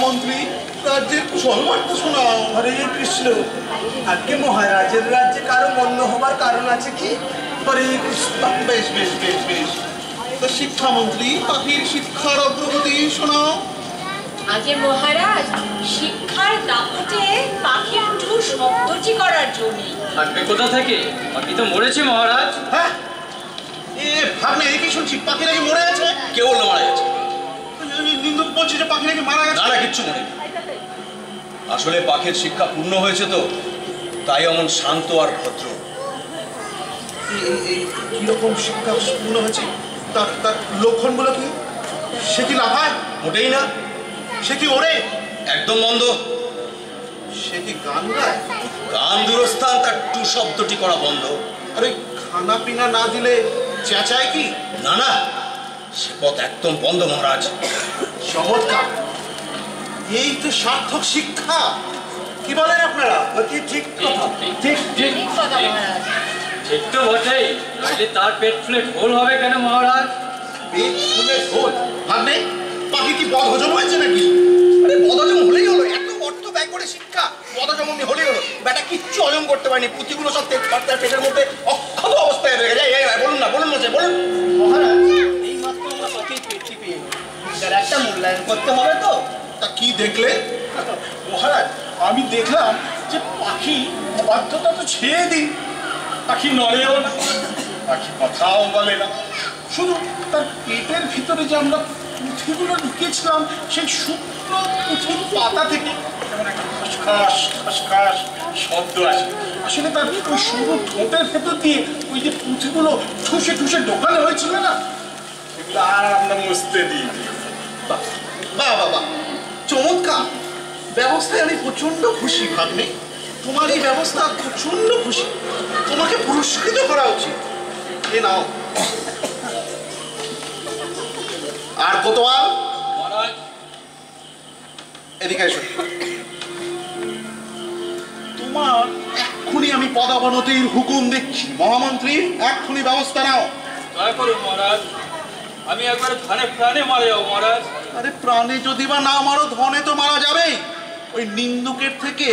মহামন্ত্রী, রাজ্যের কুশল বার্তা শোনাও। হরে কৃষ্ণ। আজকে মহারাজের রাজ্যে কারো মন্দ হবার কারণ আছে কি? হরে কৃষ্ণ। বেশ বেশ বেশ বেশ। তো শিক্ষামন্ত্রী, পাখির শিক্ষার অগ্রগতি শোনাও। আগে মহারাজ, শিক্ষার দাপটে পাখি উঠু শব্দটি করার জন্য। থাকবে কোথা থেকে? পাখি তো মরেছে মহারাজ। হ্যাঁ, এ ভাবনা এই কি শুনছি, পাখি নাকি মরে আছে? কে বললো মারা গেছে? নিন্দুক বলছি যে পাখি নাকি মারা গেছে। না না, কিচ্ছু মনে নেই। আসলে পাখির শিক্ষা পূর্ণ হয়েছে তো, তাই এমন শান্ত আর ভদ্র। কিরকম শিক্ষা পূর্ণ হয়েছে? তার তার লক্ষণগুলো কি? সে কি লাফায়? মোটেই না। সে কি ওড়ে? একদম মন্দ। সে কি গান গায়? গান দূরস্থান, তার টু শব্দটি করা বন্ধ। আরে খানা পিনা না দিলে চেঁচায় কি? না না, সে পথ একদম বন্ধ মহারাজ। চমৎকার, এই তো সার্থক শিক্ষা। কি বলেন আপনারা? অতি ঠিক কথা। ঠিক ঠিক। ঠিক কথা মহারাজ। ঠিক তো বটেই, নইলে তার পেট ফুলে ঢোল হবে কেন মহারাজ? পেট ফুলে ঢোল? ভাবনে পাখি কি বদ হজম হয়েছে নাকি? আরে বদহজম হলেই হলো, এত অর্থ ব্যয় করে শিক্ষা বদহজম হলেই হলো। বেটা কিচ্ছু হজম করতে পারেনি, পুঁথিগুলো সব পেটের মধ্যে অক্ষত অবস্থায় রয়ে গেছে। বলুন না, বলুন না, বলুন। মহারাজ, এই মাত্র আমরা পাখির পেটটি পেয়ে গেলাম। তার একটা মূল্যায়ন করতে হবে তো। তা কি দেখলে? মহারাজ, আমি দেখলাম যে পাখি অবাধ্যতা তো ছেড়ে দিন, পাখি নড়েও না, পাখি কথাও বলে না। শুধু তার পেটের ভিতরে যে আমরা পুঁথিগুলো ঢুকিয়েছিলাম, সেই শুকনো পুঁথির পাতা থেকে যেমন একটা খসখস খসখস শব্দ আসে। আসলে তার ওই সরু ঠোঁটের ভেতর দিয়ে ওই যে পুঁথিগুলো ঠুসে ঠুসে ঢোকানো হয়েছিল না, সেগুলো আর আমরা মুছতে দিই। বাহ বাহ বাহ, চমৎকার ব্যবস্থায় আমি প্রচন্ড খুশি। ভাবনে তোমার এই ব্যবস্থা প্রচন্ড খুশি, তোমাকে পুরস্কৃত করা উচিত। এ নাও। আর কোতোয়াল, মহারাজ, এদিকে এসো। তোমার এক্ষুনি আমি পদাবনতির হুকুম দিচ্ছি। মহামন্ত্রী, এক্ষুনি ব্যবস্থা নাও। দয়া করুন মহারাজ, আমি একবারে ধানে প্রাণে মারা যাবো মহারাজ। আরে প্রাণে যদি বা না মারো, ধনে তো মারা যাবেই। ওই নিন্দুকের থেকে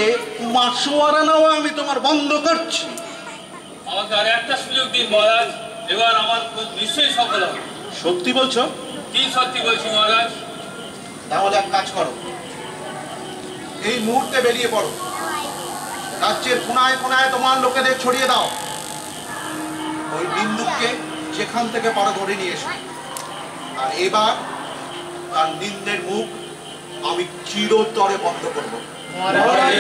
মাসোয়ারা নেওয়া আমি তোমার বন্ধ করছি। আমাকে আর একটা সুযোগ দিন মহারাজ, এবার আমার খুব নিশ্চয়ই সফল হবে। সত্যি বলছো? কি সত্যি বলছি মহারাজ। তাহলে এক কাজ করো, এই মুহূর্তে বেরিয়ে পড়ো, রাজ্যের কোনায় কোনায় তোমার লোকেদের ছড়িয়ে দাও। ওই নিন্দুককে যেখান থেকে পারো ধরে নিয়ে এসো। আর এবার তার নিন্দের মুখ আমি চিরতরে বন্ধ করবো। মহারাজ